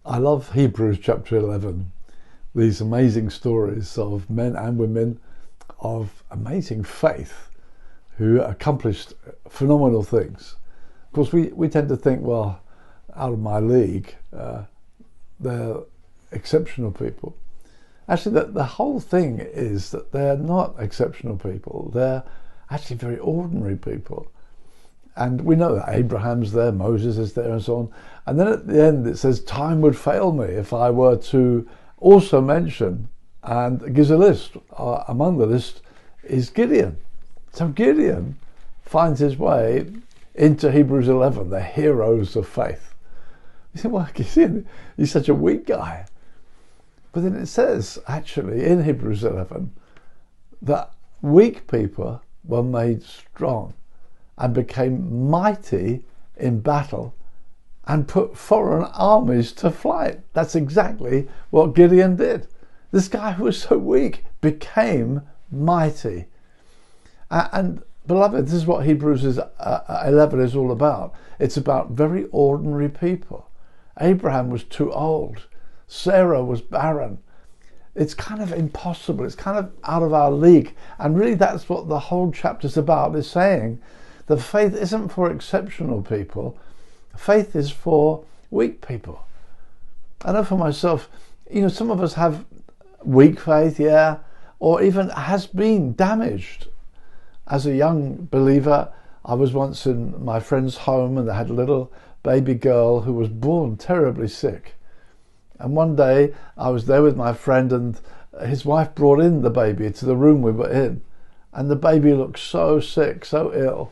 I love Hebrews chapter 11, these amazing stories of men and women of amazing faith who accomplished phenomenal things. Of course, we tend to think, well, out of my league, they're exceptional people. Actually, the whole thing is that they're not exceptional people. They're actually very ordinary people. And we know that Abraham's there, Moses is there, and so on. And then at the end it says, time would fail me if I were to also mention, and it gives a list. Among the list is Gideon. So Gideon finds his way into Hebrews 11, the heroes of faith. You think, well, Gideon, he's such a weak guy. But then it says, actually, in Hebrews 11, that weak people were made strong and became mighty in battle and put foreign armies to flight. That's exactly what Gideon did. This guy who was so weak became mighty. And beloved, this is what Hebrews 11 is all about. It's about very ordinary people. Abraham was too old. Sarah was barren. It's kind of impossible. It's kind of out of our league. And really that's what the whole chapter's about, is saying that faith isn't for exceptional people. Faith is for weak people. I know for myself, some of us have weak faith, yeah, or even has been damaged. As a young believer, I was once in my friend's home and they had a little baby girl who was born terribly sick. And one day I was there with my friend and his wife brought in the baby to the room we were in. And the baby looked so sick, so ill.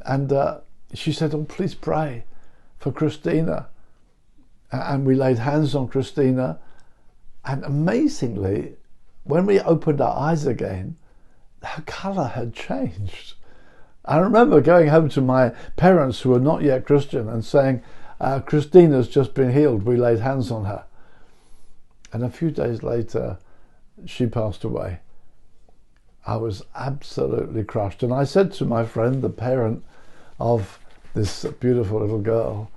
And she said, oh, please pray for Christina. And we laid hands on Christina. And amazingly, when we opened our eyes again, her colour had changed. I remember going home to my parents who were not yet Christian and saying, Christina's just been healed. We laid hands on her. And a few days later, she passed away. I was absolutely crushed. And I said to my friend, the parent of this beautiful little girl,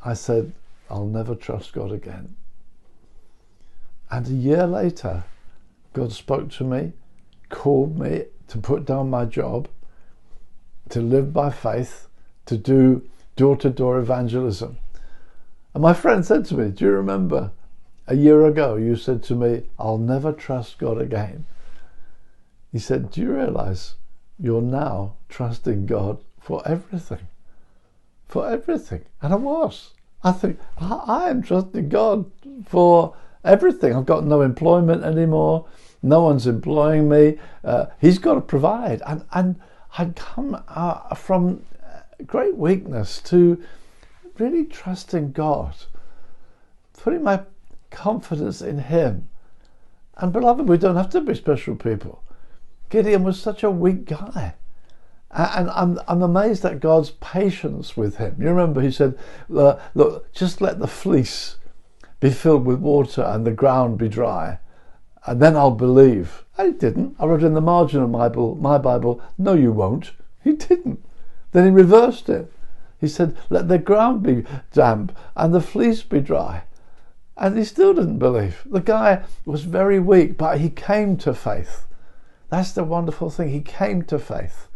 I said, I'll never trust God again. And a year later, God spoke to me, called me to put down my job, to live by faith, to do door-to-door evangelism. And my friend said to me, do you remember a year ago you said to me, I'll never trust God again? He said, do you realize you're now trusting God for everything? For everything. And I was. I think, I am trusting God for everything. I've got no employment anymore. No one's employing me. He's got to provide. And I'd come from great weakness to really trusting God, putting my confidence in Him. And beloved, we don't have to be special people. Gideon was such a weak guy. And I'm amazed at God's patience with him. You remember he said, look, just let the fleece be filled with water and the ground be dry, and then I'll believe. And he didn't. I wrote in the margin of my Bible, no, you won't. He didn't. Then he reversed it. He said, let the ground be damp and the fleece be dry. And he still didn't believe. The guy was very weak, but he came to faith. That's the wonderful thing. He came to faith.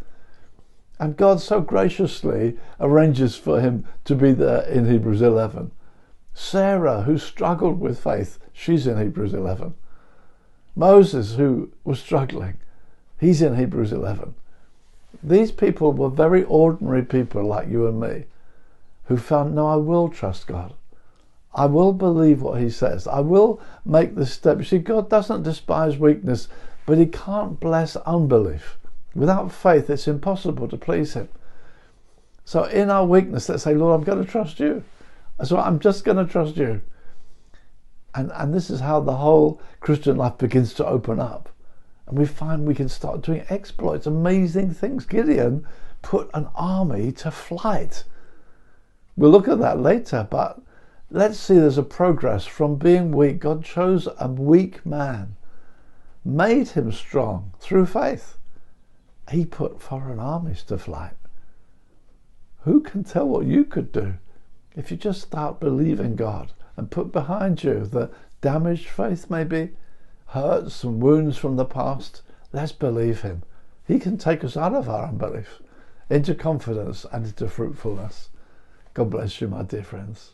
And God so graciously arranges for him to be there in Hebrews 11. Sarah, who struggled with faith, she's in Hebrews 11. Moses, who was struggling, he's in Hebrews 11. These people were very ordinary people like you and me, who found, no, I will trust God. I will believe what He says. I will make the step. You see, God doesn't despise weakness, but He can't bless unbelief. Without faith, it's impossible to please Him. So in our weakness, let's say, Lord, I'm going to trust You. So I'm just going to trust You. And this is how the whole Christian life begins to open up. And we find we can start doing exploits, amazing things. Gideon put an army to flight. We'll look at that later, but let's see there's a progress from being weak. God chose a weak man, made him strong through faith. He put foreign armies to flight. Who can tell what you could do if you just start believing God and put behind you the damaged faith, maybe hurts and wounds from the past. Let's believe him. He can take us out of our unbelief into confidence and into fruitfulness. God bless you, my dear friends.